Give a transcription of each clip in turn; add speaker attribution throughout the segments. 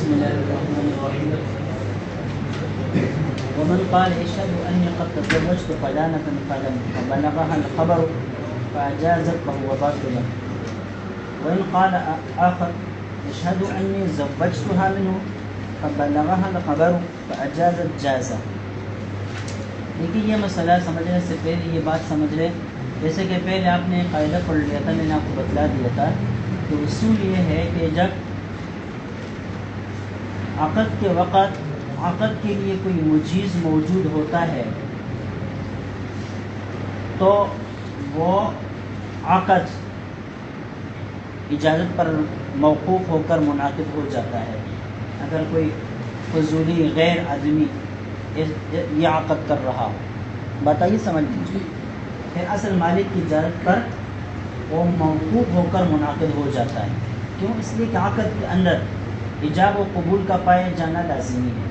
Speaker 1: بسم الله الرحمن الرحيم. ومن قال اشهد اني قد تزوجت فلانة فبلغها الخبر فاجازت فهو باطل. وان قال اخر اشهد اني زوجتها منه فبلغها الخبر فاجازت جازا. دیکھیے یہ مسئلہ سمجھنے سے پہلے یہ بات سمجھ لیں، جیسے کہ پہلے آپ نے قاعدہ پڑھ لیا تھا، میں نے آپ کو بتلا دیا تھا کہ اصول یہ ہے کہ جب عقد کے وقت عقد کے لیے کوئی مجیز موجود ہوتا ہے تو وہ عقد اجازت پر موقوف ہو کر منعقد ہو جاتا ہے۔ اگر کوئی فضولی غیر آدمی یہ عقد کر رہا ہو، بتائیے سمجھ لیجیے، پھر اصل مالک کی اجازت پر وہ موقوف ہو کر منعقد ہو جاتا ہے۔ کیوں؟ اس لیے کہ عقد کے اندر ایجاب و قبول کا پایا جانا لازمی ہے۔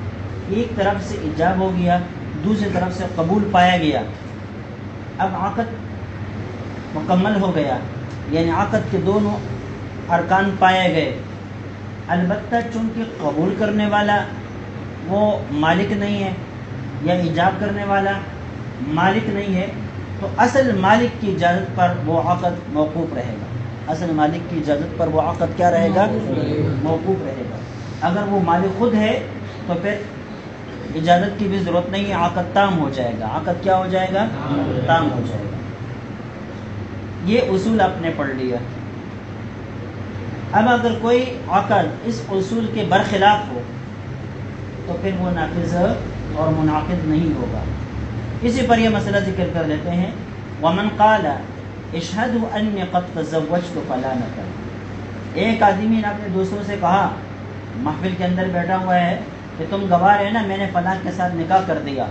Speaker 1: ایک طرف سے ایجاب ہو گیا، دوسری طرف سے قبول پایا گیا، اب عقد مکمل ہو گیا، یعنی عقد کے دونوں ارکان پائے گئے۔ البتہ چونکہ قبول کرنے والا وہ مالک نہیں ہے یا ایجاب کرنے والا مالک نہیں ہے، تو اصل مالک کی اجازت پر وہ عقد موقوف رہے گا۔ اصل مالک کی اجازت پر وہ عقد کیا رہے گا؟ موقوف رہے گا۔ اگر وہ مالک خود ہے تو پھر اجازت کی بھی ضرورت نہیں ہے، عقد تام ہو جائے گا۔ عقد کیا ہو جائے گا؟ تام ہو جائے گا۔ یہ اصول آپ نے پڑھ لیا۔ اب اگر کوئی عقد اس اصول کے برخلاف ہو تو پھر وہ نافذ اور منعقد نہیں ہوگا۔ اسی پر یہ مسئلہ ذکر کر لیتے ہیں۔ ومن قال اشہد انی قد تزوجت فلانۃ، ایک آدمی نے اپنے دوستوں سے کہا، محفل کے اندر بیٹھا ہوا ہے، کہ تم گواہ رہے نا، میں نے فلاں کے ساتھ نکاح کر دیا،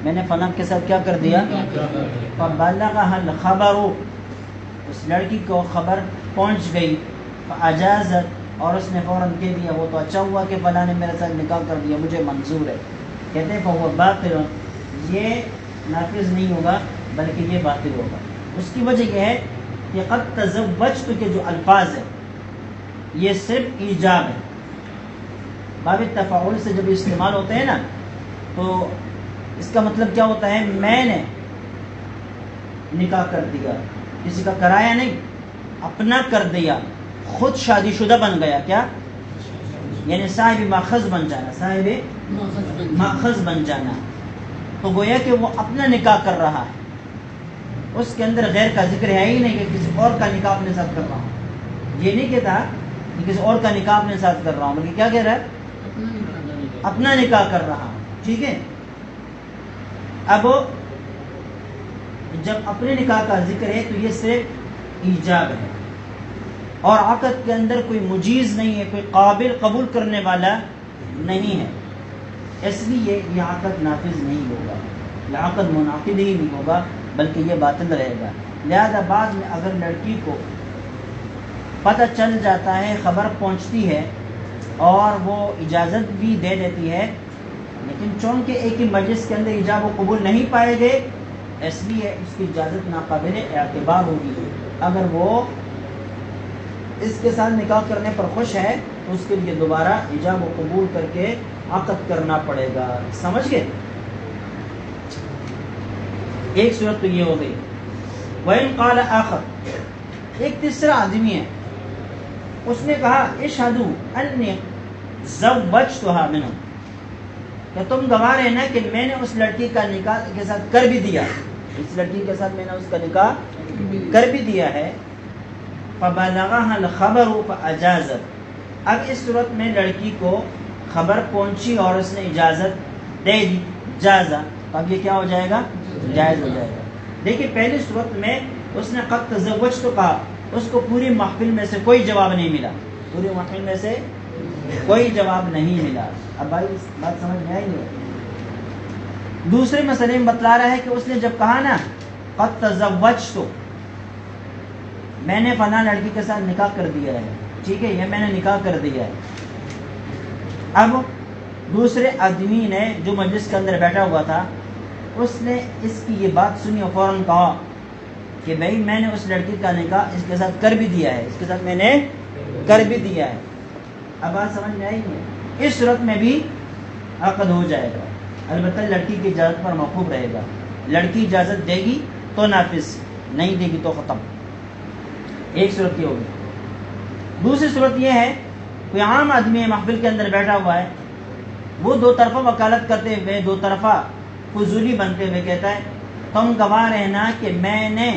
Speaker 1: میں نے فلاں کے ساتھ کیا کر دیا؟ فبلغها الخبر، اس لڑکی کو خبر پہنچ گئی، فاجازت، اور اس نے فوراً کہہ دیا وہ تو اچھا ہوا کہ فلاں نے میرے ساتھ نکاح کر دیا، مجھے منظور ہے، کہتے ہیں فهو باطل، یہ نافذ نہیں ہوگا بلکہ یہ باطل ہوگا۔ اس کی وجہ یہ ہے کہ قد تزوجت کے جو الفاظ ہیں یہ صرف ایجاب ہے، باب تفاعل سے جب استعمال ہوتے ہیں نا تو اس کا مطلب کیا ہوتا ہے؟ میں نے نکاح کر دیا، کسی کا کرایا نہیں، اپنا کر دیا، خود شادی شدہ بن گیا، کیا یعنی صاحب ماخذ بن جانا، صاحب ماخذ بن جانا، تو گویا کہ وہ اپنا نکاح کر رہا ہے، اس کے اندر غیر کا ذکر ہے ہی نہیں کہ کسی اور کا نکاح اپنے ساتھ کر رہا ہوں۔ یہ نہیں کہتا کہ کسی اور کا نکاح اپنے ساتھ کر رہا ہوں، بلکہ کیا کہہ رہا ہے؟ اپنا نکاح کر رہا ہوں، ٹھیک ہے۔ اب جب اپنے نکاح کا ذکر ہے تو یہ صرف ایجاب ہے، اور عقد کے اندر کوئی مجیز نہیں ہے، کوئی قابل قبول کرنے والا نہیں ہے، اس لیے یہ عقد نافذ نہیں ہوگا، یہ عقد منعقد ہی نہیں ہوگا بلکہ یہ باطل رہے گا۔ لہذا بعد میں اگر لڑکی کو پتہ چل جاتا ہے، خبر پہنچتی ہے اور وہ اجازت بھی دے دیتی ہے، لیکن چونکہ ایک ہی مجلس کے اندر ایجاب و قبول نہیں پائے گئے، اس لیے اس کی اجازت ناقابل اعتبار ہوگی۔ اگر وہ اس کے ساتھ نکاح کرنے پر خوش ہے تو اس کے لیے دوبارہ ایجاب و قبول کر کے عقد کرنا پڑے گا، سمجھ گئے؟ ایک صورت تو یہ ہو گئی۔ وَإِنْ قَالَ آخر، ایک تیسرا آدمی ہے، اس نے کہا اشہدو انی زوجتها منہ، کہ تم گواہ رہے نا کہ میں نے اس لڑکی کا نکاح کے ساتھ کر بھی دیا، اس لڑکی کے ساتھ میں نے اس کا نکاح کر بھی دیا ہے، فبلغها الخبر فاجازت، اب اس صورت میں لڑکی کو خبر پہنچی اور اس نے اجازت دے دی، جازا، اب یہ کیا ہو جائے گا؟ جائز ہو جائے گا۔ دیکھیے پہلی صورت میں اس نے قد تزوجت تو کہا، اس کو پوری محفل میں سے کوئی جواب نہیں ملا، پوری محفل میں سے کوئی جواب نہیں ملا۔ اب بھائی اس بات سمجھ میں آئی نہیں؟ دوسرے مسئلے میں بتلا رہا ہے کہ اس نے جب کہا نا قد تزوجت، میں نے فلاں لڑکی کے ساتھ نکاح کر دیا ہے، ٹھیک ہے، یہ میں نے نکاح کر دیا ہے۔ اب دوسرے آدمی نے جو مجلس کے اندر بیٹھا ہوا تھا، اس نے اس کی یہ بات سنی اور فوراً کہا کہ بھائی میں نے اس لڑکی کا نکاح اس کے ساتھ کر بھی دیا ہے، اس کے ساتھ میں نے کر بھی دیا ہے۔ اب بات سمجھ میں آئی ہے؟ اس صورت میں بھی عقد ہو جائے گا، البتہ لڑکی کی اجازت پر موقوف رہے گا. لڑکی اجازت دے گی تو نافذ، نہیں دے گی تو ختم. ایک صورت یہ ہوگی. دوسری صورت یہ ہے کوئی عام آدمی محفل کے اندر بیٹھا ہوا ہے، وہ دو طرفہ وکالت کرتے ہوئے، دو طرفہ فضولی بنتے ہوئے کہتا ہے تم گواہ رہنا کہ میں نے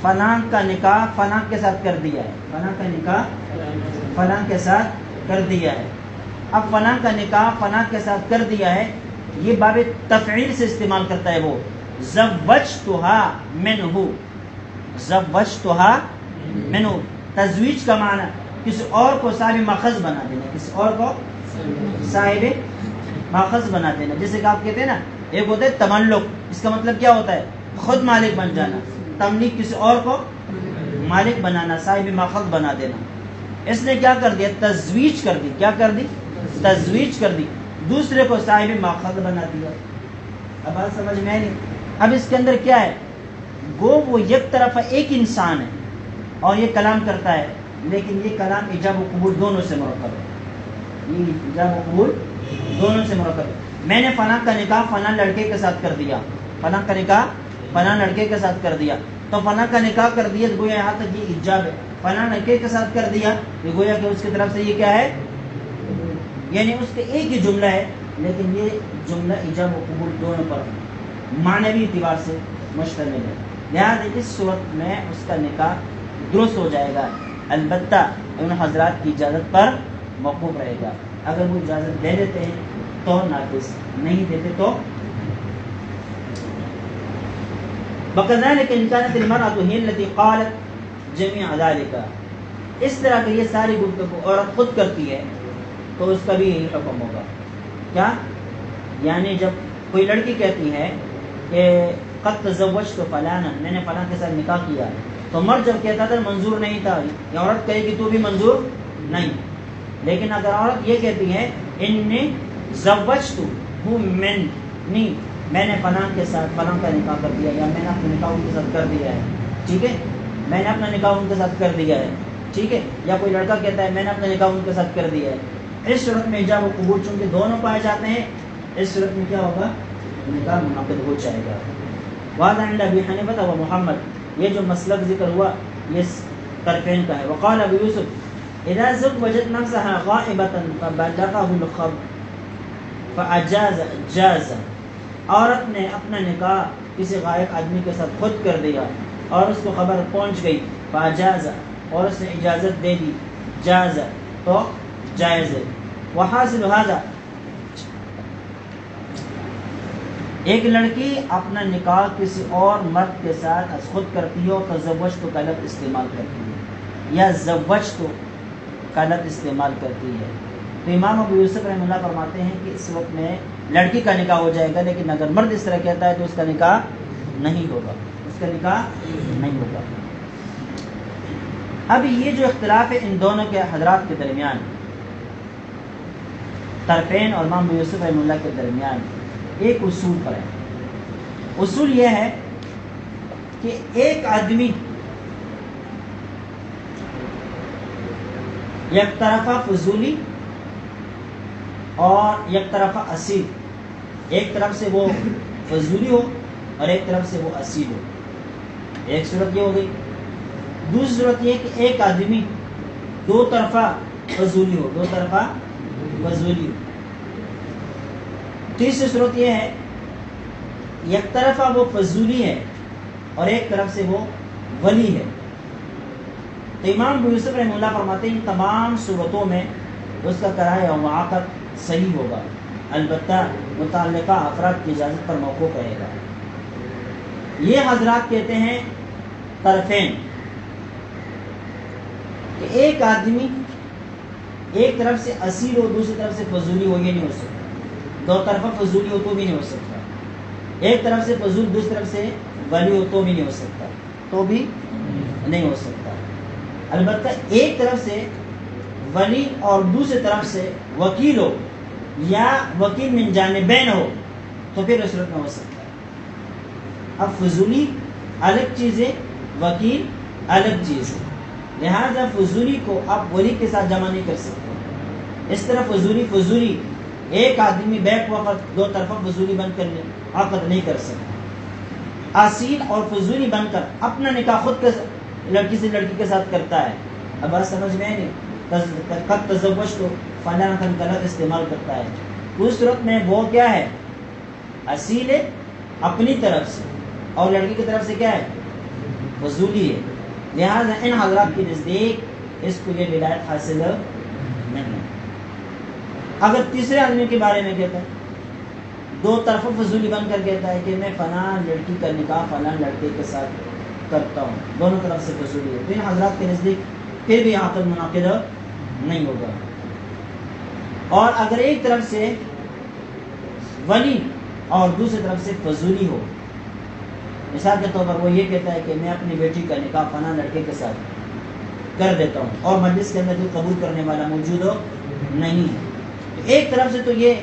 Speaker 1: فلاں کا نکاح فلاں کے ساتھ کر دیا ہے، فلاں کا نکاح فلاں کے ساتھ کر دیا ہے. اب فلاں کا نکاح فلاں کے ساتھ کر دیا ہے، یہ باب تفعیل سے استعمال کرتا ہے. وہ زوجتها منہ، زوجتها منہ، تزویج کا معنی کسی اور کو صاحب ماخذ بنا دینا، کسی اور کو صاحب ماخذ بنا دینا. جیسے کہ آپ کہتے ہیں نا، ایک ہوتا ہے تملک، اس کا مطلب کیا ہوتا ہے؟ خود مالک بن جانا. تملیک کسی اور کو مالک بنانا، صاحب ماخذ بنا دینا. اس نے کیا کر دیا؟ تزویج کر دی. کیا کر دی؟ تزویج کر دی، دوسرے کو صاحب ماخذ بنا دیا. اب بات سمجھ میں نہیں؟ اب اس کے اندر کیا ہے؟ گو وہ یک طرفہ ایک انسان ہے اور یہ کلام کرتا ہے، لیکن یہ کلام ایجاب و قبول دونوں سے مرکب ہے. یہ ایجاب و قبول دونوں سے مرکب ہے. میں نے فلاں کا نکاح فلاں لڑکے کے ساتھ کر دیا، فلاں کا نکاح فلاں لڑکے کے ساتھ کر دیا، تو فلاں کا نکاح کر دیا گویا یہاں تک یہ ایجاب ہے. فلاں لڑکے کے ساتھ کر دیا، یہ گویا کہ اس کی طرف سے یہ کیا ہے؟ یعنی اس کے ایک ہی جملہ ہے، لیکن یہ جملہ ایجاب و قبول دونوں پر معنوی اعتبار سے مشتمل ہے. لہٰذا اس صورت میں اس کا نکاح درست ہو جائے گا، البتہ ان حضرات کی اجازت پر موقوف رہے گا. اگر وہ اجازت دے دیتے ہیں تو نافذ، نہیں دیتے تو وَكَذَلِكَ إِنْ كَانَتِ الْمَرْأَةُ هِيَ الَّتِي قَالَتْ جَمِيعَ ذَلِكَ. اس طرح کی یہ ساری گفتگو عورت خود کرتی ہے تو اس کا بھی یہی حکم ہوگا. کیا؟ یعنی جب کوئی لڑکی کہتی ہے کہ قد تزوجت فلانا، میں نے فلاں کے ساتھ نکاح کیا، تو مرد جب کہتا تھا منظور نہیں تھا، یا عورت کہے گی تو بھی منظور نہیں. لیکن اگر عورت یہ کہتی ہے انی زوجت منی، میں نے فلاں کے ساتھ فلاں کا نکاح کر دیا، یا میں نے اپنا نکاح ان کے ساتھ کر دیا ہے، ٹھیک ہے، میں نے اپنا نکاح ان کے ساتھ کر دیا ہے، ٹھیک ہے، یا کوئی لڑکا کہتا ہے میں نے اپنا نکاح ان کے ساتھ کر دیا ہے، اس صورت میں ایجاب و قبول چونکہ دونوں پائے جاتے ہیں، اس صورت میں کیا ہوگا؟ نکاح منعقد ہو جائے گا. وَهَذَا عِنْدَ أَبِي حَنِيفَةَ وَمُحَمَّدٍ، یہ جو مسلک ذکر ہوا یہ طرفین کا ہے. وقال ابو یوسف اذا زوجت نفسها غائبة فبلغه الخبر فاجاز جاز، عورت نے اپنا نکاح کسی غائب آدمی کے ساتھ خود کر دیا اور اس کو خبر پہنچ گئی، فاجاز، اور اس نے اجازت دے دی، جاز، تو جائز ہے. وحاصل هذا، ایک لڑکی اپنا نکاح کسی اور مرد کے ساتھ از خود کرتی ہے اور تزوجت کا لفظ استعمال کرتی ہے، یا زوجت کا لفظ استعمال کرتی ہے، تو امام ابو یوسف رحمہ اللہ فرماتے ہیں کہ اس وقت میں لڑکی کا نکاح ہو جائے گا، لیکن اگر مرد اس طرح کہتا ہے تو اس کا نکاح نہیں ہوگا، اس کا نکاح نہیں ہوگا. اب یہ جو اختلاف ہے ان دونوں کے حضرات کے درمیان، طرفین اور امام ابو یوسف رحمہ اللہ کے درمیان، ایک اصول پر ہے. اصول یہ ہے کہ ایک آدمی یک طرفہ فضولی اور یک طرفہ اصیل، ایک طرف سے وہ فضولی ہو اور ایک طرف سے وہ اصیل ہو، ایک صورت یہ ہو گئی. دوسری صورت یہ کہ ایک آدمی دو طرفہ فضولی ہو، دو طرفہ فضولی ہو. تیسری صورت یہ ہے یک طرفہ وہ فضولی ہے اور ایک طرف سے وہ ولی ہے. تو امام ابو یوسف رحمہ اللہ فرماتے ہیں ان تمام صورتوں میں اس کا کرایہ و عقد صحیح ہوگا، البتہ متعلقہ افراد کی اجازت پر موقوف رہے گا. یہ حضرات کہتے ہیں طرفین کہ ایک آدمی ایک طرف سے اصیل ہو دوسری طرف سے فضولی ہو، یہ نہیں ہو سکتا. دو طرفہ فضولی ہو تو بھی نہیں ہو سکتا، ایک طرف سے فضول دوسری طرف سے ولی ہو تو بھی نہیں ہو سکتا، تو بھی نہیں ہو سکتا. البتہ ایک طرف سے ولی اور دوسری طرف سے وکیل ہو یا وکیل من جانبین ہو تو پھر اس صورت میں ہو سکتا ہے. اب فضولی الگ چیز ہے، وکیل الگ چیز ہے. لہذا فضولی کو آپ ولی کے ساتھ جمع نہیں کر سکتے. اس طرح فضولی ایک آدمی بیک وقت دو طرفہ فضولی بن کر عقد نہیں کر سکتا. اصیل اور فضولی بن کر اپنا نکاح خود لڑکی سے لڑکی کے ساتھ کرتا ہے. اب بات سمجھ میں نہیں. قد تزوج تو فلاں غلط استعمال کرتا ہے. اس صورت میں وہ کیا ہے؟ اصیل ہے اپنی طرف سے, اور لڑکی کی طرف سے کیا ہے؟ فضولی ہے. لہذا ان حضرات کے نزدیک اس کو یہ ولایت حاصل نہیں ہے. اگر تیسرے آدمی کے بارے میں کہتا ہے, دو طرف فضولی بن کر کہتا ہے کہ میں فلاں لڑکی کا نکاح فلاں لڑکے کے ساتھ کرتا ہوں, دونوں طرف سے فضولی ہے, تو ان حضرات کے نزدیک پھر بھی عقد منعقد نہیں ہوگا. اور اگر ایک طرف سے ولی اور دوسری طرف سے فضولی ہو, مثال کے طور پر وہ یہ کہتا ہے کہ میں اپنی بیٹی کا نکاح فلاں لڑکے کے ساتھ کر دیتا ہوں, اور مجلس کے اندر کوئی قبول کرنے والا موجود ہو نہیں ہے, تو ایک طرف سے تو یہ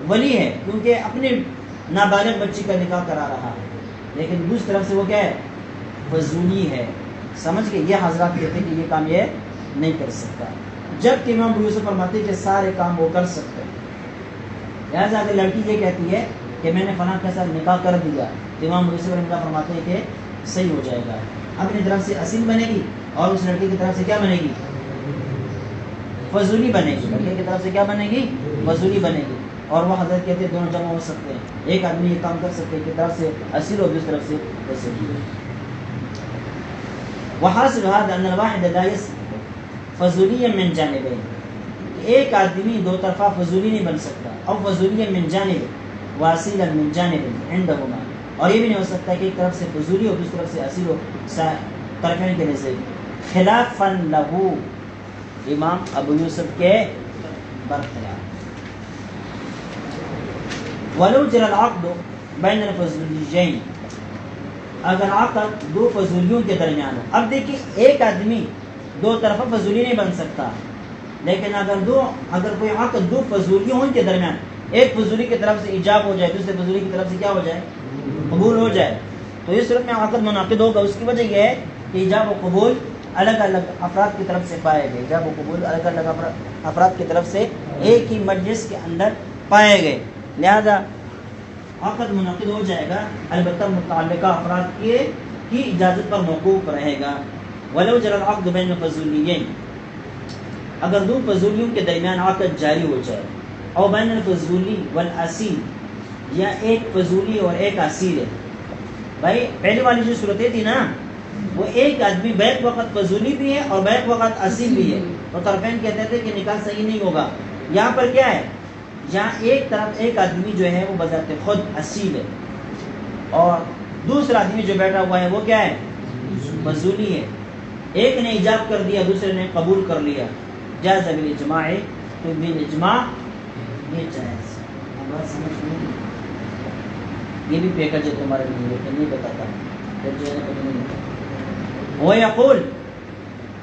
Speaker 1: ولی ہے کیونکہ اپنی نابالغ بچی کا نکاح کرا رہا ہے, لیکن دوسری طرف سے وہ کیا ہے؟ فضولی ہے. سمجھ کے یہ حضرات کہتے ہیں کہ یہ کام یہ نہیں کر سکتا, جبکہ امام ابو یوسف فرماتے ہیں کہ سارے کام وہ کر سکتے ہیں. لہٰذا اگر لڑکی یہ کہتی ہے کہ میں نے فلاں کے ساتھ نکاح کر دیا, تو امام ابو یوسف رحمۃ اللہ فرماتے ہیں کہ صحیح ہو جائے گا. اپنی طرف سے اصیل بنے گی اور اس لڑکی کی طرف سے کیا بنے گی؟ فضولی بنے گی. لڑکے کی طرف سے کیا بنے گی؟ فضولی بنے گی. اور وہ حضرت کہتے ہیں دونوں جمع ہو سکتے ہیں, ایک آدمی یہ کام کر سکتے ہیں کہ طرف سے اصیل اور دوسری طرف سے فضولی. وحاصل هذا ان الواحد لا يصح فضوليا من جانبين, ایک آدمی دو طرفہ فضولی نہیں بن سکتا, او فضولیا من جانب واصلا من جانب عندهما, اور یہ بھی نہیں ہو سکتا کہ ایک طرف سے فضولی ہو دوسری طرف سے اصیل ہو طرفین کے نزدیک. خلافا له, امام ابو یوسف کے برخلاف. ولو جرى العقد بین الفضولیین, اگر عقد دو فضولیوں کے درمیان ہو. اب دیکھیں ایک آدمی دو طرفہ فضولی نہیں بن سکتا, لیکن اگر کوئی عقد دو فضولیوں کے درمیان, ایک فضولی کی طرف سے ایجاب ہو جائے, دوسرے فضولی کی طرف سے کیا ہو جائے؟ قبول ہو جائے, تو اس صورت میں عقد منعقد ہوگا. اس کی وجہ یہ ہے کہ ایجاب و قبول الگ الگ افراد کی طرف سے پائے گئے. ایجاب و قبول الگ الگ افراد کی طرف سے ایک ہی مجلس کے اندر پائے گئے, لہذا عقد منعقد ہو جائے گا, البتہ متعلقہ افراد کی اجازت پر موقوف رہے گا. ولو جرى العقد بین الفضولیین, اگر دو فضولیوں کے درمیان عقد جاری ہو جائے, او بین الفضولی والاصیل, یا ایک فضولی اور ایک اصیل ہے. بھائی پہلے والی جو صورتیں تھی نا, وہ ایک آدمی بیک وقت فضولی بھی ہے اور بیک وقت اصیل بھی ہے, تو طرفین کہتے تھے کہ نکاح صحیح نہیں ہوگا. یہاں پر کیا ہے؟ یہاں ایک طرف ایک آدمی جو ہے وہ بذات خود اصیل ہے, اور دوسرا آدمی جو بیٹھا ہوا ہے وہ کیا ہے؟ فضولی ہے. ایک نے ایجاب کر دیا, دوسرے نے قبول کر لیا. جائز بالاجماع, تو بالاجماع یہ جائز. یہ بھی پیکج ہے تمہارے لیے, لیکن نہیں بتاتا. وہ یقول,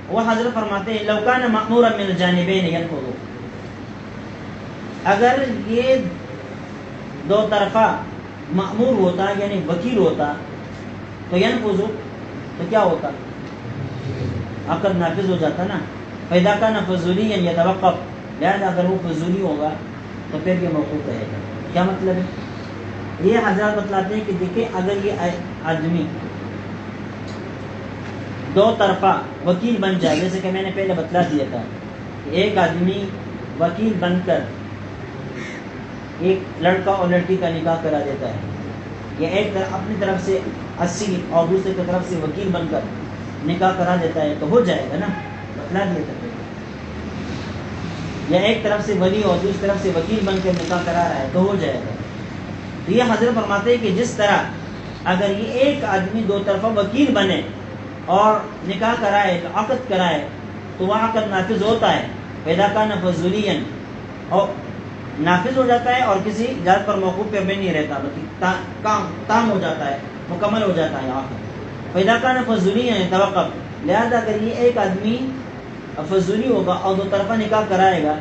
Speaker 1: وہ حضرت فرماتے ہیں لو کان مأمورا من الجانبین ينفذ, اگر یہ دو طرفہ مأمور ہوتا یعنی وکیل ہوتا تو ينفذ, تو کیا ہوتا؟ عقد نافذ ہو جاتا نا. فإذا كان فضوليا يتوقف, لہذا اگر وہ فضولی ہوگا تو پھر یہ موقوف رہے گا. کیا مطلب ہے؟ یہ حضرات بتلاتے ہیں کہ دیکھیں اگر یہ آدمی دو طرفہ وکیل بن جائے, جیسے کہ میں نے پہلے بتلا دیا تھا کہ ایک آدمی وکیل بن کر ایک لڑکا اور لڑکی کا نکاح کرا دیتا ہے, یا ایک طرف اپنی طرف سے اصیل اور دوسرے کی طرف سے وکیل بن کر نکاح کرا دیتا ہے, تو ہو جائے گا نا, بتلا دیا تھا. یا ایک طرف سے ولی اور دوسری طرف سے وکیل بن کر نکاح کرا رہا ہے تو ہو جائے گا. تو یہ حضرت فرماتے ہیں کہ جس طرح اگر یہ ایک آدمی دو طرفہ وکیل بنے اور نکاح کرائے, عقد کرائے, تو وہ عقد نافذ ہوتا ہے. پیدا کا فضولیا, اور نافذ ہو جاتا ہے اور کسی اجازت پر موقوف پہ بھی نہیں رہتا, بلکہ تام ہو جاتا ہے, مکمل ہو جاتا ہے عقد. پیدا کا فضولیا توقف, لہذا اگر یہ ایک آدمی فضولی ہوگا اور دو طرفہ نکاح کرائے گا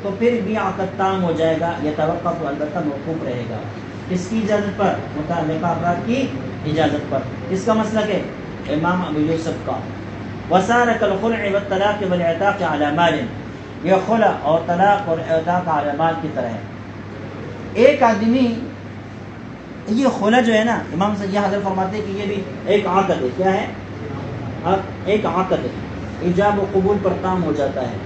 Speaker 1: تو پھر بھی عقد تام ہو جائے گا. یہ توقع تو البتہ موقوف رہے گا. کس کی اجازت پر؟ متعلقہ افراد کی اجازت پر. اس کا مسلک ہے امام ابو یوسف کا. وصار كالخلع والطلاق والعتاق على مال، یہ خلع اور طلاق اور اعتاق على مال کی طرح ہے۔ ایک آدمی، یہ خلع جو ہے نا، امام سید حضرت فرماتے ہیں کہ یہ بھی ایک عقد ہے۔ کیا ہے؟ ایک عقد ہے، ایجاب و قبول پر تام ہو جاتا ہے۔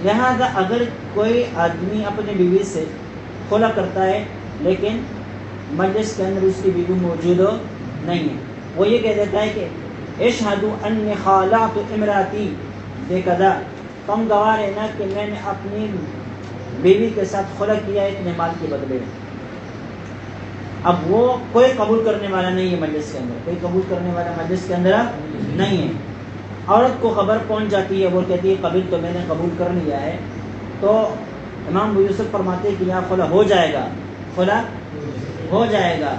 Speaker 1: لہذا اگر کوئی آدمی اپنی بیوی سے خلع کرتا ہے لیکن مجلس کے اندر اس کی بیوی موجود نہیں ہے، وہ یہ کہہ دیتا ہے کہ اشہدوا انی خالعت امراتی بکذا، تم گواہ رہنا کہ میں نے اپنی بیوی کے ساتھ خلع کیا اتنے مال کے بدلے میں۔ اب وہ کوئی قبول کرنے والا نہیں ہے مجلس کے اندر، کوئی قبول کرنے والا مجلس کے اندر نہیں ہے۔ عورت کو خبر پہنچ جاتی ہے، وہ کہتی ہے قبول تو میں نے قبول کر لیا ہے، تو امام ابو یوسف فرماتے ہیں کہ یہاں خلع ہو جائے گا، خلع ہو جائے گا۔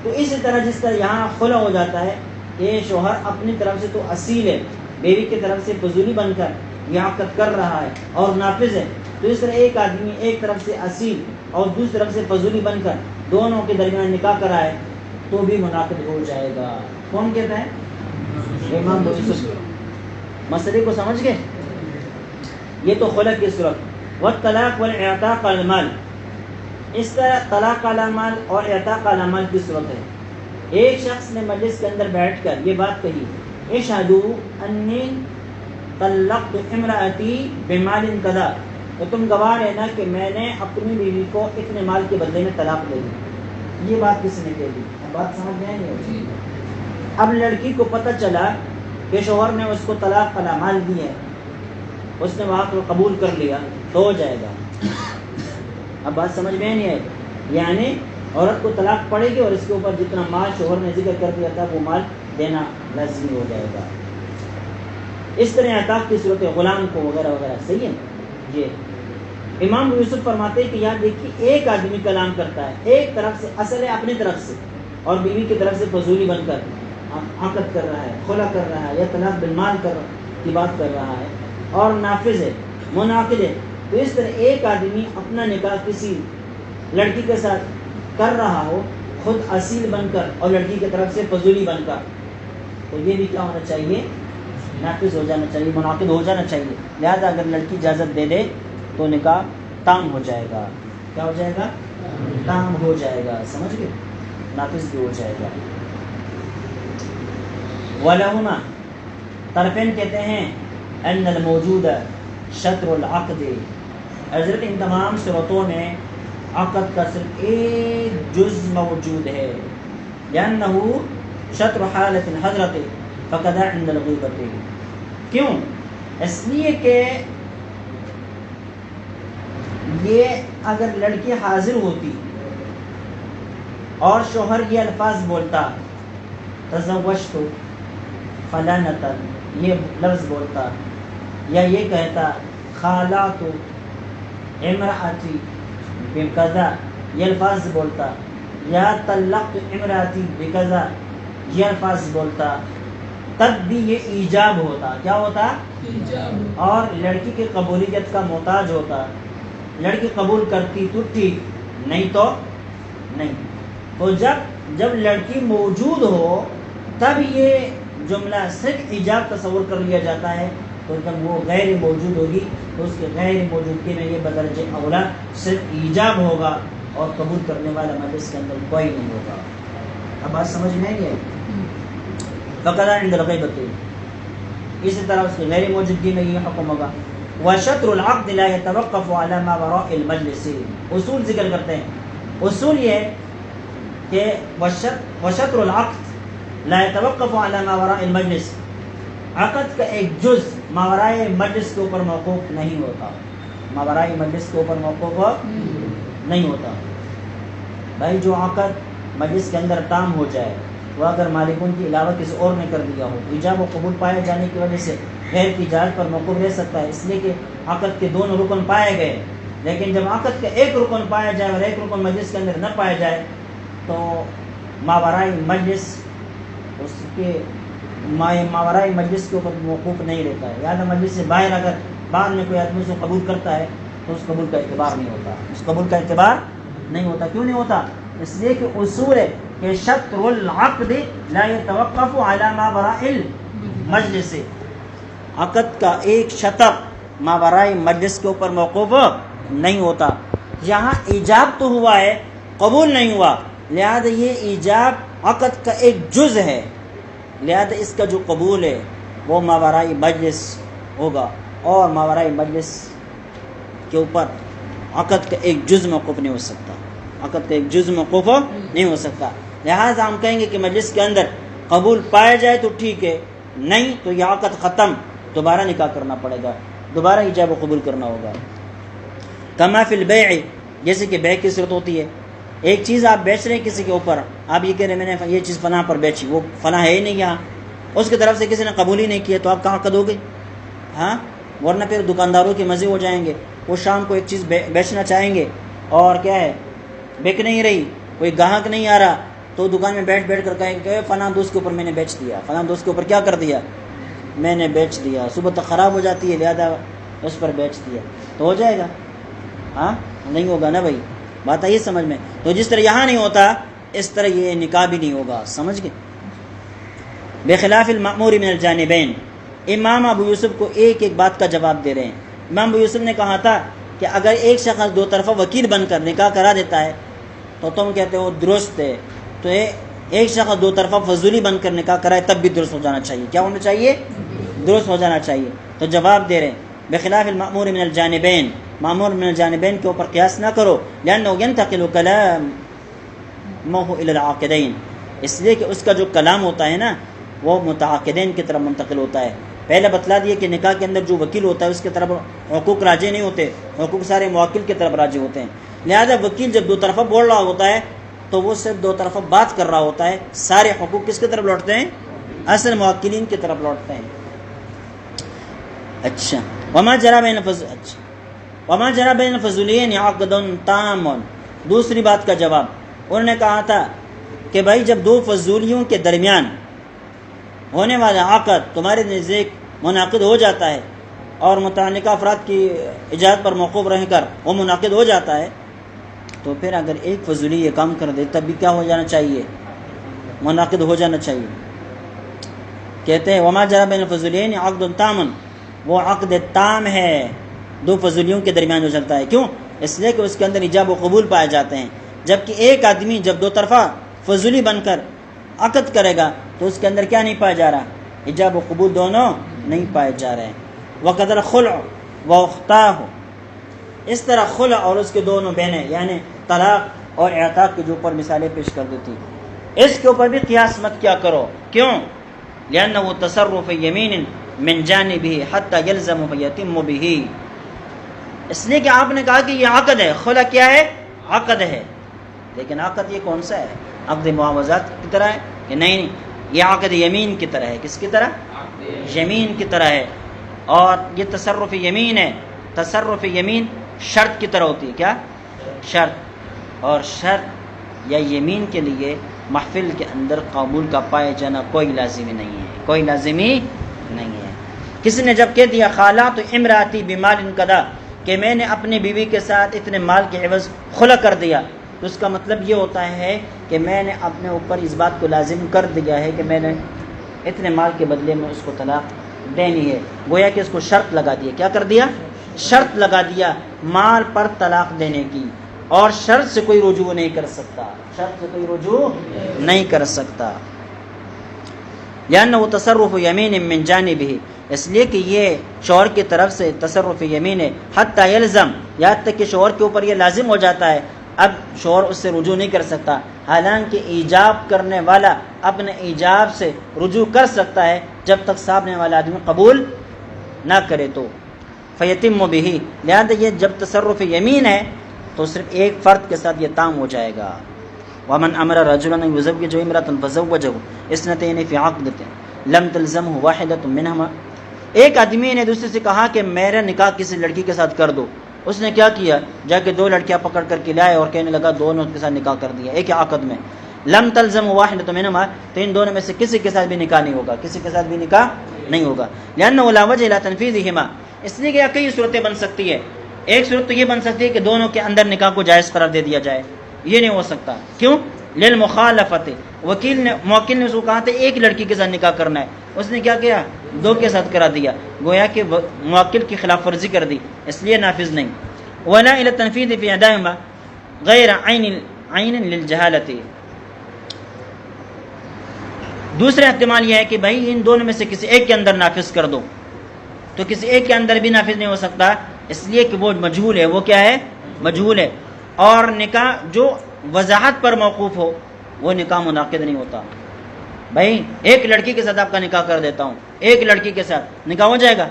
Speaker 1: تو اسی طرح جس طرح یہاں خلع ہو جاتا ہے کہ شوہر اپنی طرف سے تو اصیل ہے، بیوی کی طرف سے فضولی بن کر یہ عقد کر رہا ہے اور نافذ ہے، تو اس طرح ایک آدمی ایک طرف سے اصیل اور دوسری طرف سے فضولی بن کر دونوں کے درمیان نکاح کرائے تو بھی منعقد ہو جائے گا۔ کون کہتا ہے؟ امام ابو یوسف۔ مسئلے کو سمجھ گئے؟ یہ تو خلع کی صورت۔ والطلاق والاعتاق علی المال، اس طرح طلاق علی مال اور اعتاق علی مال کی صورت ہے۔ ایک شخص نے مجلس کے اندر بیٹھ کر یہ بات کہی، اشہدوا انی طلقت امراتی بمال کذا، تو تم گواہ رہنا کہ میں نے اپنی بیوی کو اتنے مال کے بدلے میں طلاق دے دی۔ یہ بات کس نے کہہ دی؟ اب بات سمجھ میں نہیں ہوتی۔ اب لڑکی کو پتہ چلا کہ شوہر نے اس کو طلاق علی مال دی ہے، اس نے وہاں کو قبول کر لیا تو ہو جائے گا۔ اب بات سمجھ میں نہیں آئی، یعنی عورت کو طلاق پڑے گی اور اس کے اوپر جتنا مال شوہر نے ذکر کر دیا تھا وہ مال دینا لازمی ہو جائے گا۔ اس طرح اعتاق کی صورت غلام کو وغیرہ وغیرہ، صحیح ہے۔ یہ امام یوسف فرماتے ہیں کہ یہاں دیکھیے ایک آدمی کلام کرتا ہے، ایک طرف سے اصل ہے اپنی طرف سے اور بیوی کی طرف سے فضولی بن کر عقد کر رہا ہے، خلع کر رہا ہے یا طلاق بالمال کی بات کر رہا ہے اور نافذ ہے، منعقد ہے۔ تو اس طرح ایک آدمی اپنا نکاح کسی لڑکی کے ساتھ کر رہا ہو، خود اصیل بن کر اور لڑکی کی طرف سے فضولی بن کر، تو یہ بھی کیا ہونا چاہیے؟ نافذ ہو جانا چاہیے، منعقد ہو جانا چاہیے۔ لہذا اگر لڑکی اجازت دے دے تو نکاح تام ہو جائے گا۔ کیا ہو جائے گا؟ تام ہو جائے گا، سمجھ گئے؟ نافذ بھی ہو جائے گا۔ وَلَهُمَا، طرفین کہتے ہیں ان الموجود شطر العقد، حضرت ان تمام صورتوں میں عقد کا صرف ایک جز موجود ہے، لأنه شطر حالت حضرت فقد عند الغیبت، کیوں؟ اس لیے کہ یہ اگر لڑکی حاضر ہوتی اور شوہر یہ الفاظ بولتا تزوجت فلانتا، یہ لفظ بولتا، یا یہ کہتا خالعت امراتی بکذا، یہ الفاظ بولتا، یا طلقت امراتی بکذا، یہ الفاظ بولتا، تب بھی یہ ایجاب ہوتا۔ کیا ہوتا؟ ایجاب۔ اور لڑکی کی قبولیت کا محتاج ہوتا، لڑکی قبول کرتی تو ٹھیک، نہیں تو نہیں۔ تو جب لڑکی موجود ہو تب یہ جملہ صرف ایجاب تصور کر لیا جاتا ہے، تو جب وہ غیر موجود ہوگی تو اس کے غیر موجودگی میں یہ بدرجہ اولا صرف ایجاب ہوگا اور قبول کرنے والا مجلس کے اندر کوئی نہیں ہوگا۔ اب بات سمجھ میں نہیں ہے؟ فقط عند الغیبت، اسی طرح اس کی غیر موجودگی میں یہ حکم ہوگا۔ وشطر العقد لا يتوقف على ما وراء المجلس، اصول ذکر کرتے ہیں۔ اصول یہ ہے کہ وشطر العقد لا يتوقف على ما وراء المجلس، عقد کا ایک جز ماورائے مجلس کے اوپر موقوف نہیں ہوتا، ماورائے مجلس کے اوپر موقوف نہیں ہوتا۔ بھائی جو عقد مجلس کے اندر تام ہو جائے وہ اگر مالکون کے علاوہ کسی اور نے کر دیا ہو، ایجاب و قبول پائے جانے کی وجہ سے غیر کی اجازت پر موقوف رہ سکتا ہے، اس لیے کہ عقد کے دونوں رکن پائے گئے۔ لیکن جب عقد کا ایک رکن پایا جائے اور ایک رکن مجلس کے اندر نہ پایا جائے تو ماورائے مجلس اس کے ماورائے مجلس کے اوپر موقوف نہیں رہتا ہے۔ یعنی مجلس سے باہر اگر بعد میں کوئی آدمی اس کو قبول کرتا ہے تو اس قبول کا اعتبار نہیں ہوتا، اس قبول کا اعتبار نہیں ہوتا۔ کیوں نہیں ہوتا؟ اس لیے کہ اصول ہے کہ شطر العقد لا يتوقف على ما وراء مجلس، عقد کا ایک شطر ماورائے مجلس کے اوپر موقوف نہیں ہوتا۔ یہاں ایجاب تو ہوا ہے، قبول نہیں ہوا، لہذا یہ ایجاب عقد کا ایک جز ہے، لہذا اس کا جو قبول ہے وہ ماورائے مجلس ہوگا، اور ماورائے مجلس کے اوپر عقد کا ایک جز موقوف نہیں ہو سکتا، عقد کا ایک جز موقوف نہیں ہو سکتا۔ لہٰذا ہم کہیں گے کہ مجلس کے اندر قبول پایا جائے تو ٹھیک ہے، نہیں تو یہ عقد ختم، دوبارہ نکاح کرنا پڑے گا، دوبارہ ایجاب و قبول کرنا ہوگا۔ کما فی البیع، جیسے کہ بیع کی صورت ہوتی ہے، ایک چیز آپ بیچ رہے ہیں کسی کے اوپر، آپ یہ کہہ رہے ہیں میں نے یہ چیز فلاں پر بیچی، وہ فلاں ہے ہی نہیں یہاں، اس کی طرف سے کسی نے قبول ہی نہیں کیا، تو آپ کا عقد ہو گئی، ہاں، ورنہ پھر دکانداروں کے مزے ہو جائیں گے، وہ شام کو ایک چیز بیچنا چاہیں گے اور کیا ہے بک نہیں رہی، کوئی گاہک نہیں آ رہا، تو دکان میں بیٹھ کر کہیں کہ فلاں دوست کے اوپر میں نے بیچ دیا، فلاں دوست کے اوپر کیا کر دیا، میں نے بیچ دیا، صبح تک خراب ہو جاتی ہے لہذا اس پر بیچ دیا، تو ہو جائے گا؟ ہاں نہیں ہوگا نا بھائی، بات آئی سمجھ میں؟ تو جس طرح یہاں نہیں ہوتا اس طرح یہ نکاح بھی نہیں ہوگا، سمجھ گئے؟ بخلاف المأمور من الجانبین، امام ابو یوسف کو ایک ایک بات کا جواب دے رہے ہیں۔ امام ابو یوسف نے کہا تھا کہ اگر ایک شخص دو طرفہ وکیل بن کر نکاح کرا دیتا ہے تو تم کہتے ہو درست ہے، تو ایک شخص دو طرفہ فضولی بن کر نکاح کرائے تب بھی درست ہو جانا چاہیے، کیا ہونا چاہیے؟ درست ہو جانا چاہیے۔ تو جواب دے رہے ہیں بخلاف المأمور من الجانبین، مأمور من الجانبین کے اوپر قیاس نہ کرو، لأنه ينتقل كلامه إلى العاقدین، اس لیے کہ اس کا جو کلام ہوتا ہے نا وہ متعاقدین کی طرف منتقل ہوتا ہے۔ پہلے بتلا دیا کہ نکاح کے اندر جو وکیل ہوتا ہے اس کی طرف حقوق راجع نہیں ہوتے، حقوق سارے موکل کی طرف راجع ہوتے ہیں، لہذا وکیل جب دو طرفہ بول رہا ہوتا ہے تو وہ صرف دو طرفہ بات کر رہا ہوتا ہے، سارے حقوق کس کی طرف لوٹتے ہیں؟ اصل موکلین کی طرف لوٹتے ہیں۔ اچھا وما جرى بین الفضولین عقد تام، دوسری بات کا جواب انہوں نے کہا تھا کہ بھائی جب دو فضولیوں کے درمیان ہونے والا عقد تمہارے نزدیک منعقد ہو جاتا ہے اور متعلقہ افراد کی اجازت پر موقوف رہ کر وہ منعقد ہو جاتا ہے، تو پھر اگر ایک فضولی یہ کام کر دے تب بھی کیا ہو جانا چاہیے؟ منعقد ہو جانا چاہیے۔ کہتے ہیں وما جرى بین الفضولین عقد تام، وہ عقد تام ہے دو فضولیوں کے درمیان جو چلتا ہے، کیوں؟ اس لیے کہ اس کے اندر ایجاب و قبول پائے جاتے ہیں، جبکہ ایک آدمی جب دو طرفہ فضولی بن کر عقد کرے گا تو اس کے اندر کیا نہیں پایا جا رہا؟ ایجاب و قبول دونوں نہیں پائے جا رہے ہیں۔ وقدر خلع و اختاہ، اس طرح خلع اور اس کے دونوں بہنیں یعنی طلاق اور اعتاق کے جو اوپر مثالیں پیش کر دیتی، اس کے اوپر بھی قیاس مت کیا کرو، کیوں؟ لأنه تصرف یمین من جانبه حتى يلزم فيتم به، اس لیے کہ آپ نے کہا کہ یہ عقد ہے، خلع کیا ہے؟ عقد ہے، لیکن عقد یہ کون سا ہے؟ عقد معاوضات کی طرح ہے کہ نہیں؟ یہ عقد یمین کی طرح ہے، کس کی طرح؟ یمین کی طرح ہے، اور یہ تصرف یمین ہے، تصرف یمین شرط کی طرح ہوتی ہے، کیا؟ شرط، اور شرط یا یمین کے لیے محفل کے اندر قبول کا پائے جانا کوئی لازمی نہیں ہے، کوئی لازمی نہیں ہے۔ کسی نے جب کہہ دیا خالات امراتی بمال قضا، کہ میں نے اپنی بیوی کے ساتھ اتنے مال کے عوض خلع کر دیا، تو اس کا مطلب یہ ہوتا ہے کہ میں نے اپنے اوپر اس بات کو لازم کر دیا ہے کہ میں نے اتنے مال کے بدلے میں اس کو طلاق دینی ہے، گویا کہ اس کو شرط لگا دیا، کیا کر دیا؟ شرط لگا دیا مال پر طلاق دینے کی، اور شرط سے کوئی رجوع نہیں کر سکتا، شرط سے کوئی رجوع نہیں کر سکتا۔ لأنه تصرف یمین من جانبه، اس لیے کہ یہ شوہر کی طرف سے تصرف یمین ہے، حتی یلزم، یہاں تک کہ شوہر کے اوپر یہ لازم ہو جاتا ہے، اب شوہر اس سے رجوع نہیں کر سکتا، حالانکہ ایجاب کرنے والا اپنے ایجاب سے رجوع کر سکتا ہے جب تک سامنے والا آدمی قبول نہ کرے تو۔ فیتم به، لہذا یہ جب تصرف یمین ہے تو صرف ایک فرد کے ساتھ یہ تام ہو جائے گا۔ ومن امر رجلا يزوج امرأة فزوجه اثنتين في عقدة لم تلزمه واحدة منهما، ایک آدمی نے دوسرے سے کہا کہ میرا نکاح کسی لڑکی کے ساتھ کر دو، اس نے کیا کیا؟ جا کے دو لڑکیاں پکڑ کر کے لائے اور کہنے لگا دونوں کے ساتھ نکاح کر دیا ایک عقد میں، لم تلزم واحدة منهما، تو ان دونوں میں سے کسی کے ساتھ بھی نکاح نہیں ہوگا، کسی کے ساتھ بھی نکاح نہیں ہوگا، لأنه لا وجه لا تنفيذهما، اس لیے کہ کئی صورتیں بن سکتی ہے، ایک صورت تو یہ بن سکتی ہے کہ دونوں کے اندر نکاح کو جائز قرار دے دیا جائے، یہ نہیں ہو سکتا، کیوں؟ للمخالفت، موکل نے اس کو کہا تھا ایک لڑکی کے ساتھ نکاح کرنا ہے، اس نے کیا کیا؟ دو کے ساتھ کرا دیا، گویا کہ موکل کی خلاف ورزی کر دی، اس لیے نافذ نہیں۔ ولا الى التنفيذ في احداهما غیر عین للجہالت، دوسرا احتمال یہ ہے کہ بھائی ان دونوں میں سے کسی ایک کے اندر نافذ کر دو، تو کسی ایک کے اندر بھی نافذ نہیں ہو سکتا، اس لیے کہ وہ مجہول ہے، وہ کیا ہے؟ مجہول ہے، اور نکاح جو وضاحت پر موقوف ہو وہ نکاح منعقد نہیں ہوتا۔ بھائی ایک لڑکی کے ساتھ آپ کا نکاح کر دیتا ہوں، ایک لڑکی کے ساتھ نکاح ہو جائے گا؟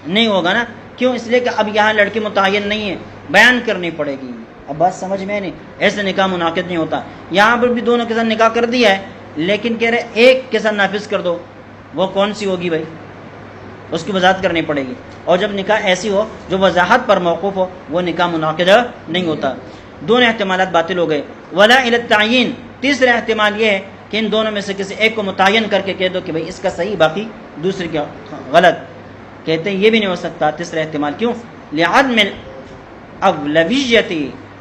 Speaker 1: نہیں ہوگا نا، کیوں؟ اس لیے کہ اب یہاں لڑکی متعین نہیں ہے، بیان کرنی پڑے گی۔ اب بات سمجھ میں نہیں، ایسے نکاح منعقد نہیں ہوتا۔ یہاں پر بھی دونوں کے ساتھ نکاح کر دیا ہے، لیکن کہہ رہے ایک کے ساتھ نافذ کر دو، وہ کون سی ہوگی بھائی؟ اس کی وضاحت کرنی پڑے گی، اور جب نکاح ایسی ہو جو وضاحت پر موقوف ہو وہ نکاح منعقد نہیں ہوتا۔ دونوں احتمالات باطل ہو گئے۔ ولا الی التعیین، تیسرا احتمال یہ ہے کہ ان دونوں میں سے کسی ایک کو متعین کر کے کہہ دو کہ بھائی اس کا صحیح، باقی دوسرے کا غلط، کہتے ہیں یہ بھی نہیں ہو سکتا تیسرا احتمال۔ کیوں؟ لعدم الاولویت،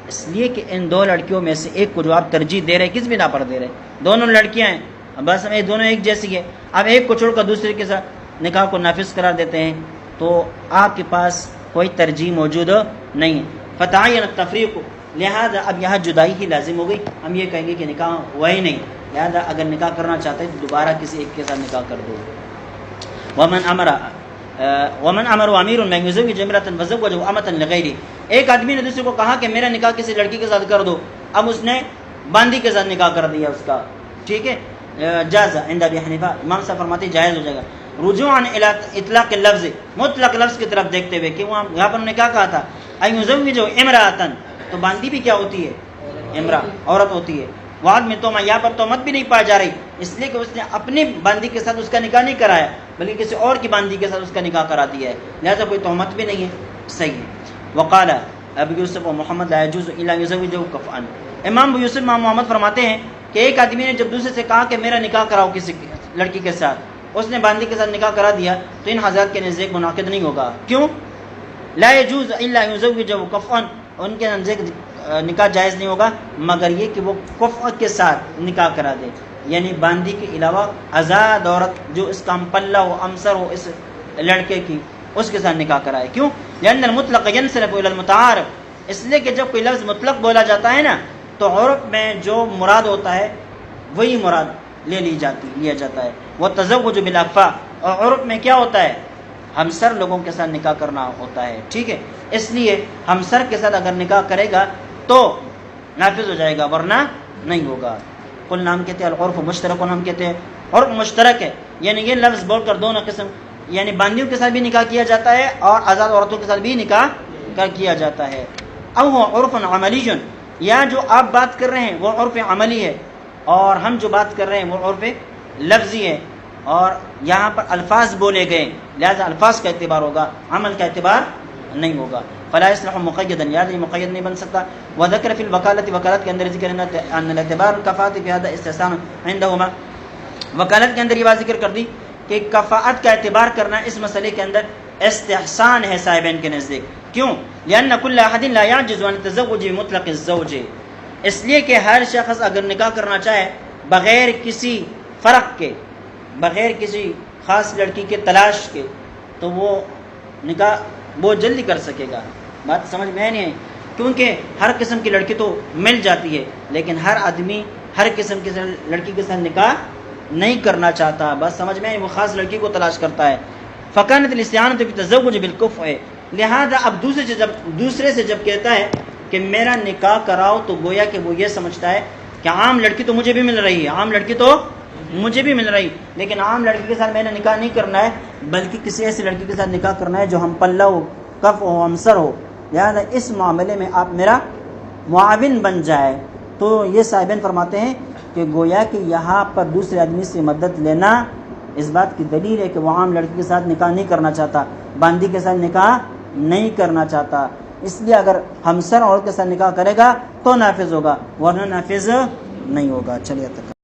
Speaker 1: اس لیے کہ ان دو لڑکیوں میں سے ایک کو جو آپ ترجیح دے رہے کس بنا پر دے رہے؟ دونوں لڑکیاں ہیں، اب بس دونوں ایک جیسی ہے، اب ایک کو چھوڑ کر دوسرے کے ساتھ نکاح کو نافذ قرار دیتے ہیں تو آپ کے پاس کوئی ترجیح موجود نہیں ہے۔ فتعین التفریق، لہذا اب یہاں جدائی ہی لازم ہو گئی، ہم یہ کہیں گے کہ نکاح ہوا ہی نہیں، لہذا اگر نکاح کرنا چاہتے ہیں تو دوبارہ کسی ایک کے ساتھ نکاح کر دو۔ ومن امر امیر من یزوج امرأة وزوجه امة لغیرہ، ایک آدمی نے دوسرے کو کہا کہ میرا نکاح کسی لڑکی کے ساتھ کر دو، اب اس نے باندی کے ساتھ نکاح کر دیا اس کا، ٹھیک ہے، جاز عند ابی حنیفہ، امام صاحب فرماتے ہیں جائز ہو جائے گا۔ رجوعا الی اطلاق اللفظ، مطلق لفظ کی طرف دیکھتے ہوئے کہ وہاں یہاں پر انہوں نے کیا کہا تھا؟ ان یزوج امرأة، تو باندی بھی کیا ہوتی ہے؟ امرأة، عورت ہوتی ہے۔ وعد میں تو یہاں پر تہمت بھی نہیں پائی جا رہی، اس لیے کہ اس نے اپنی باندی کے ساتھ اس کا نکاح نہیں کرایا بلکہ کسی اور کی باندی کے ساتھ اس کا نکاح کرا دیا ہے، لہذا کوئی تہمت بھی نہیں ہے، صحیح ہے۔ وقال ابو یوسف و محمد لا يجوز الا يزوجه كفءا، امام ابو یوسف امام محمد فرماتے ہیں کہ ایک آدمی نے جب دوسرے سے کہا کہ میرا نکاح کراؤ کسی لڑکی کے ساتھ، اس نے باندی کے ساتھ نکاح کرا دیا تو ان حضرات کے نزدیک منعقد نہیں ہوگا۔ کیوں؟ لا يجوز الا يزوجه كفءا، ان کے نزدیک نکاح جائز نہیں ہوگا مگر یہ کہ وہ کفء کے ساتھ نکاح کرا دے، یعنی باندی کے علاوہ آزاد عورت جو اس کا پلہ ہو، امسر ہو اس لڑکے کی، اس کے ساتھ نکاح کرائے۔ کیوں؟ لأن المطلق ينصرف الى المتعارف، اس لیے کہ جب کوئی لفظ مطلق بولا جاتا ہے نا تو عرف میں جو مراد ہوتا ہے وہی مراد لیا جاتا ہے۔ وہ تزوج بالاکفاء، اور عرف میں کیا ہوتا ہے؟ ہمسر لوگوں کے ساتھ نکاح کرنا ہوتا ہے، ٹھیک ہے، اس لیے ہمسر کے ساتھ اگر نکاح کرے گا تو نافذ ہو جائے گا ورنہ نہیں ہوگا۔ قلنا، ہم کہتے ہیں العرف مشترک، ہم کہتے ہیں عرف مشترک ہے، یعنی یہ لفظ بول کر دونوں قسم، یعنی باندیوں کے ساتھ بھی نکاح کیا جاتا ہے اور آزاد عورتوں کے ساتھ بھی نکاح کیا جاتا ہے۔ او ہو عرف عملی، یا جو آپ بات کر رہے ہیں وہ عرف عملی ہے اور ہم جو بات کر رہے ہیں وہ عرف لفظی ہے، اور یہاں پر الفاظ بولے گئے لہذا الفاظ کا اعتبار ہوگا، عمل کا اعتبار نہیں ہوگا۔ فلا يصلح مقیدا، یاد یہ مقید نہیں بن سکتا۔ وذکر فی الوکالت، وکالت کے اندر ذکر ان الاعتبار الکفاءۃ فی هذا استحسان عندهما، وکالت کے اندر یہ بات ذکر کر دی کہ کفاءت کا اعتبار کرنا اس مسئلے کے اندر استحسان ہے صاحبین کے نزدیک۔ کیوں؟ لأن كل احد لا يعجز عن التزوج بمطلق الزوج، اس لیے کہ ہر شخص اگر نکاح کرنا چاہے بغیر کسی فرق کے، بغیر کسی خاص لڑکی کے تلاش کے، تو وہ نکاح بہت جلدی کر سکے گا۔ بات سمجھ میں نہیں ہے، کیونکہ ہر قسم کی لڑکی تو مل جاتی ہے لیکن ہر آدمی ہر قسم کی لڑکی کے ساتھ نکاح نہیں کرنا چاہتا، بس سمجھ میں وہ خاص لڑکی کو تلاش کرتا ہے۔ فکانت الاستعانۃ بالتزوج بالکفء، لہذا اب دوسرے سے جب کہتا ہے کہ میرا نکاح کراؤ تو گویا کہ وہ یہ سمجھتا ہے کہ عام لڑکی تو مجھے بھی مل رہی ہے، عام لڑکی تو مجھے بھی مل رہی، لیکن عام لڑکی کے ساتھ میں نے نکاح نہیں کرنا ہے بلکہ کسی ایسی لڑکی کے ساتھ نکاح کرنا ہے جو ہم پلہ ہو، کف ہو، امسر ہو، لہذا اس معاملے میں آپ میرا معاون بن جائے۔ تو یہ صاحبین فرماتے ہیں کہ گویا کہ یہاں پر دوسرے آدمی سے مدد لینا اس بات کی دلیل ہے کہ وہ عام لڑکی کے ساتھ نکاح نہیں کرنا چاہتا، باندی کے ساتھ نکاح نہیں کرنا چاہتا، اس لیے اگر ہمسر عورت کے ساتھ نکاح کرے گا تو نافذ ہوگا ورنہ نافذ نہیں ہوگا۔ چلیے تک